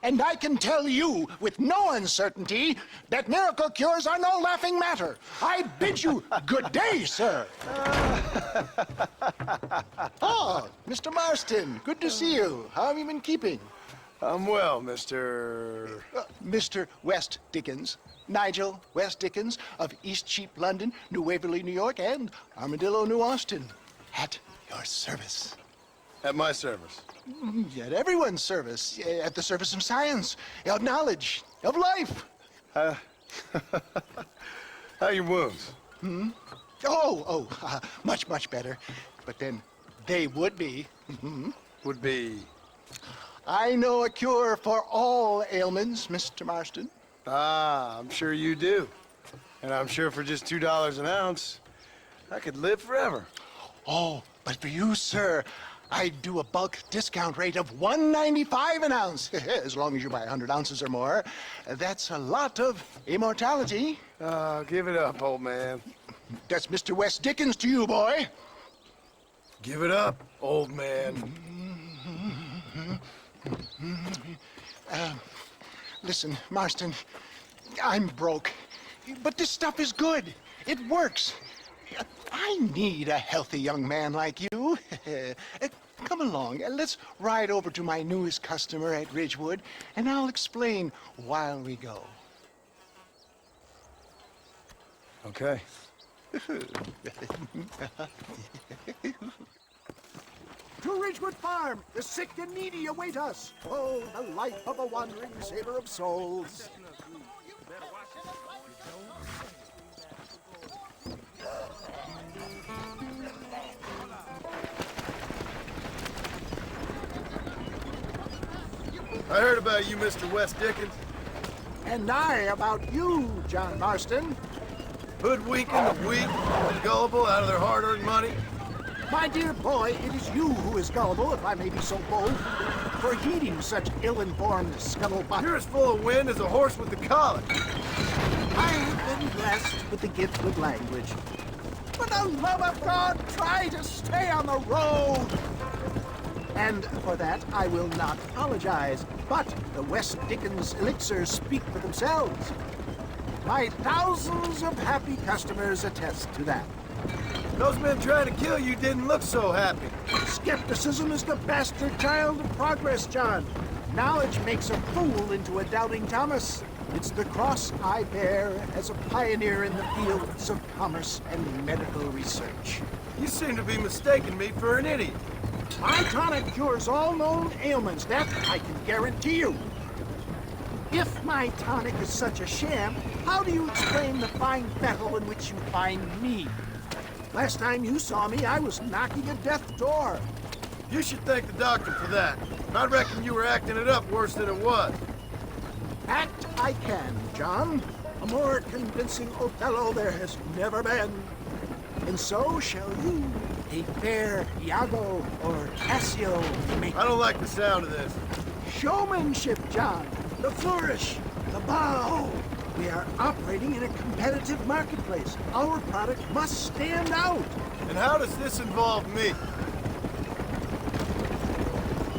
And I can tell you with no uncertainty that miracle cures are no laughing matter. I bid you good day, sir. Oh, Mr. Marston, good to see you. How have you been keeping? I'm well, Mr. Mr. West Dickens. Nigel West Dickens of Eastcheap, London, New Waverly, New York, and Armadillo, New Austin. At your service. At my service. At everyone's service. At the service of science, of knowledge, of life. How are your wounds? Much, much better. But then they would be. Would be... I know a cure for all ailments, Mr. Marston. Ah, I'm sure you do. And I'm sure for just $2 an ounce, I could live forever. Oh, but for you, sir, I'd do a bulk discount rate of $1.95 an ounce, as long as you buy 100 ounces or more. That's a lot of immortality. Give it up, old man. That's Mr. West Dickens to you, boy. Give it up, old man. Listen, Marston, I'm broke, but this stuff is good. It works. I need a healthy young man like you. Come along, let's ride over to my newest customer at Ridgewood, and I'll explain while we go. Okay. To Ridgewood Farm, the sick and needy await us. Oh, the life of a wandering saver of souls. I heard about you, Mr. West Dickens. And I about you, John Marston. Hoodwinking the weak and gullible out of their hard-earned money. My dear boy, it is you who is gullible, if I may be so bold, for heeding such ill-informed scuttlebutt. You're as full of wind as a horse with the colic. I have been blessed with the gift of language. For the love of God, try to stay on the road! And for that, I will not apologize. But the West Dickens elixirs speak for themselves. My thousands of happy customers attest to that. Those men trying to kill you didn't look so happy. Skepticism is the bastard child of progress, John. Knowledge makes a fool into a doubting Thomas. It's the cross I bear as a pioneer in the fields of commerce and medical research. You seem to be mistaking me for an idiot. My tonic cures all known ailments, that I can guarantee you. If my tonic is such a sham, how do you explain the fine battle in which you find me? Last time you saw me, I was knocking a death door. You should thank the doctor for that. I reckon you were acting it up worse than it was. Act I can, John. A more convincing Othello there has never been. And so shall you, a fair Iago or Cassio make. I don't like the sound of this. Showmanship, John. The flourish, the bow. We are operating in a competitive marketplace. Our product must stand out. And how does this involve me?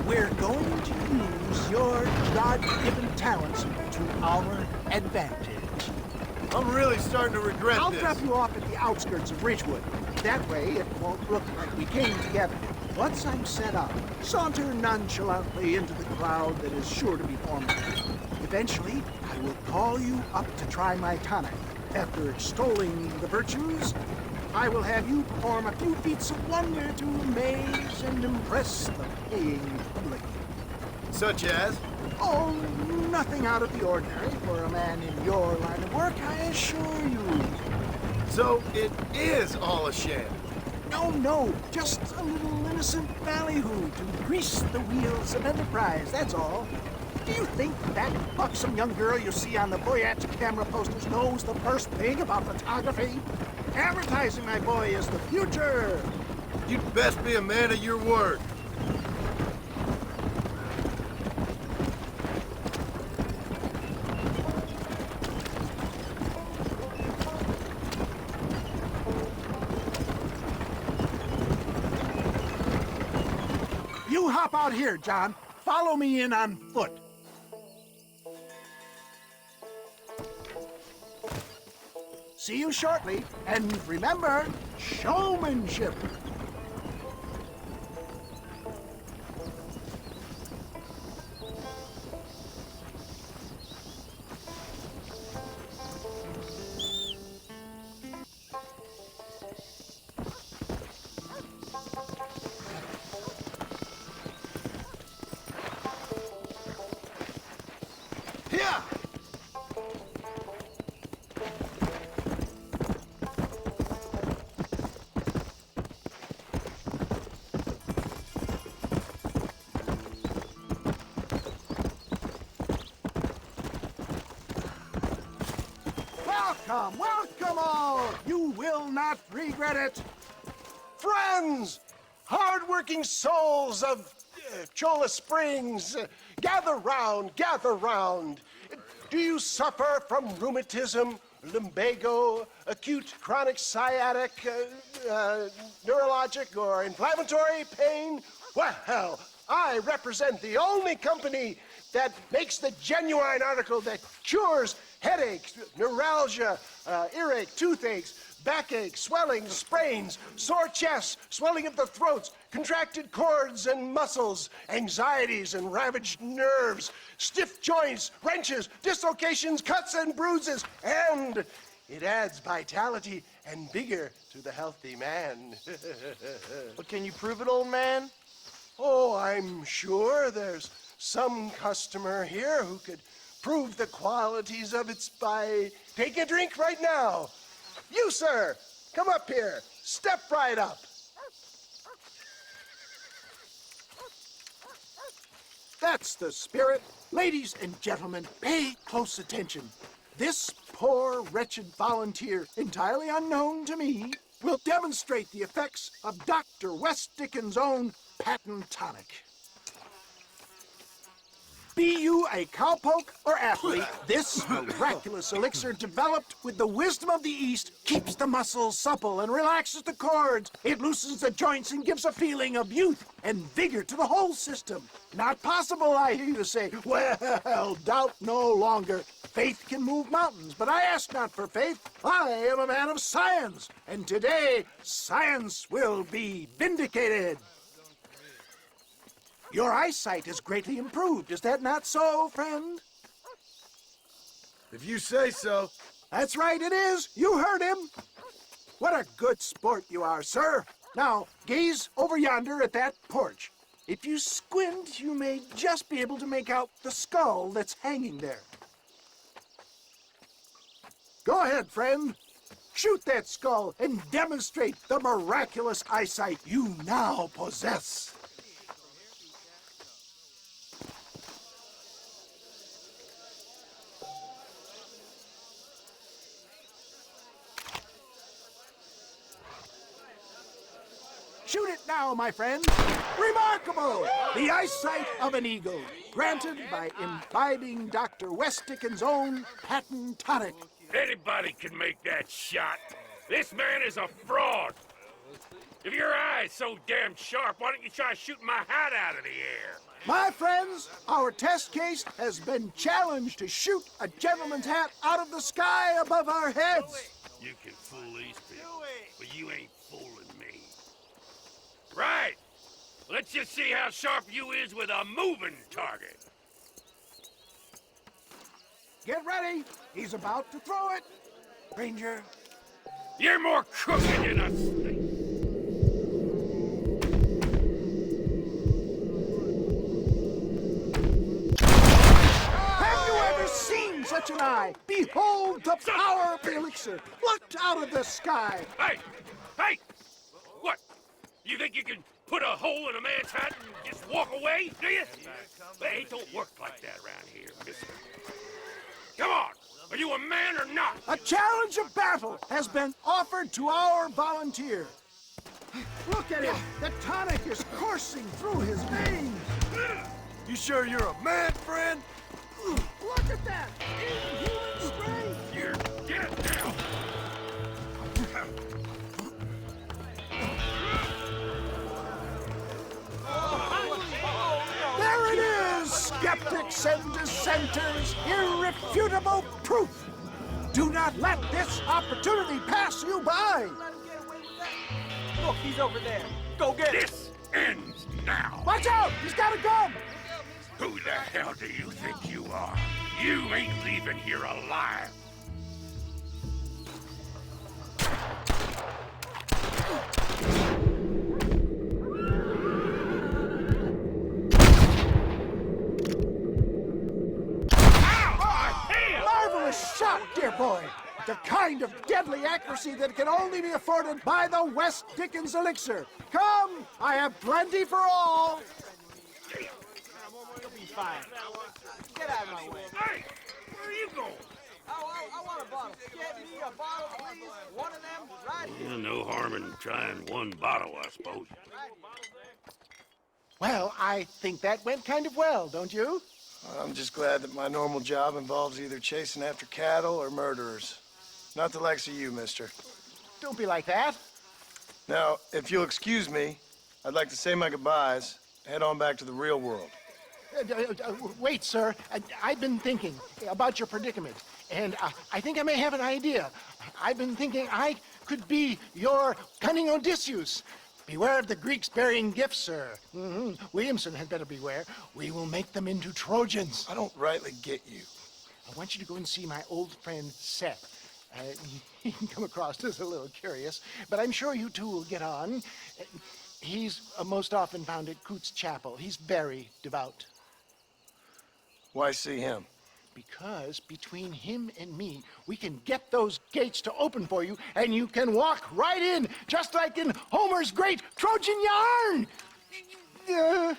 We're going to use your God-given talents to our advantage. I'm really starting to regret I'll this. drop you off at the outskirts of Ridgewood. That way, it won't look like we came together. Once I'm set up, saunter nonchalantly into the crowd that is sure to be forming. Eventually, I will call you up to try my tonic. After extolling the virtues, I will have you perform a few feats of wonder to amaze and impress the paying public. Such as? Oh, nothing out of the ordinary for a man in your line of work, I assure you. So it is all a sham. No, just a little innocent ballyhoo to grease the wheels of enterprise, that's all. Do you think that buxom young girl you see on the Voyage camera posters knows the first thing about photography? Advertising, my boy, is the future. You'd best be a man of your word. You hop out here, John. Follow me in on foot. See you shortly. And remember, showmanship. Yeah! Welcome, welcome all. You will not regret it. Friends! Hard-working souls of Cholla Springs, gather round, gather round. Do you suffer from rheumatism, lumbago, acute chronic sciatic, neurologic, or inflammatory pain? Well, I represent the only company that makes the genuine article that cures headaches, neuralgia, earache, toothaches, backache, swelling, sprains, sore chests, swelling of the throats, contracted cords and muscles, anxieties and ravaged nerves, stiff joints, wrenches, dislocations, cuts and bruises, and it adds vitality and vigor to the healthy man. But can you prove it, old man? Oh, I'm sure there's some customer here who could prove the qualities of it by taking a drink right now. You, sir, come up here. Step right up. That's the spirit. Ladies and gentlemen, pay close attention. This poor, wretched volunteer, entirely unknown to me, will demonstrate the effects of Dr. West Dickens' own patent tonic. Be you a cowpoke or athlete, this miraculous elixir developed with the wisdom of the East keeps the muscles supple and relaxes the cords. It loosens the joints and gives a feeling of youth and vigor to the whole system. Not possible, I hear you say. Well, doubt no longer. Faith can move mountains, but I ask not for faith. I am a man of science, and today science will be vindicated. Your eyesight is greatly improved. Is that not so, friend? If you say so. That's right, it is. You heard him. What a good sport you are, sir. Now, gaze over yonder at that porch. If you squint, you may just be able to make out the skull that's hanging there. Go ahead, friend. Shoot that skull and demonstrate the miraculous eyesight you now possess. Shoot it now, my friend. Remarkable! The eyesight of an eagle, granted by imbibing Dr. West Dickens' own patent tonic. Anybody can make that shot. This man is a fraud. If your eye's so damn sharp, why don't you try shooting my hat out of the air? My friends, our test case has been challenged to shoot a gentleman's hat out of the sky above our heads. You can fool these people, but you ain't fooling me. Right. Let's just see how sharp you is with a moving target. Get ready. He's about to throw it. Ranger. You're more crooked than a snake. Have you ever seen such an eye? Behold the power of the elixir plucked out of the sky. Hey! Hey! What? You think you can put a hole in a man's hat and just walk away, do you? Hey, it don't work like that around here, mister. Come on! Are you a man or not? A challenge of battle has been offered to our volunteer. Look at him. The tonic is coursing through his veins. You sure you're a man, friend? Look at that. Inhuman strength. Here, get it now! There it is, skeptics and dissenters. Irrefutable proof. Do not let this opportunity pass you by! Look, he's over there. Go get him. This ends now. Watch out! He's got a gun! Who the hell do you think you are? You ain't leaving here alive. Marvelous shot, dear boy! The kind of deadly accuracy that can only be afforded by the West Dickens elixir. Come, I have plenty for all. You'll be fine. Get out of my way. Hey, where are you going? I want a bottle. Get me a bottle, please. One of them right here. No harm in trying one bottle, I suppose. Well, I think that went kind of well, don't you? I'm just glad that my normal job involves either chasing after cattle or murderers. Not the likes of you, mister. Don't be like that. Now, if you'll excuse me, I'd like to say my goodbyes, head on back to the real world. Wait, sir. I've been thinking about your predicament, and I think I may have an idea. I've been thinking I could be your cunning Odysseus. Beware of the Greeks bearing gifts, sir. Williamson had better beware. We will make them into Trojans. I don't rightly get you. I want you to go and see my old friend Seth. He can come across as a little curious, but I'm sure you two will get on. He's most often found at Coots Chapel. He's very devout. Why see him? Because between him and me, we can get those gates to open for you, and you can walk right in, just like in Homer's great Trojan yarn! Hey.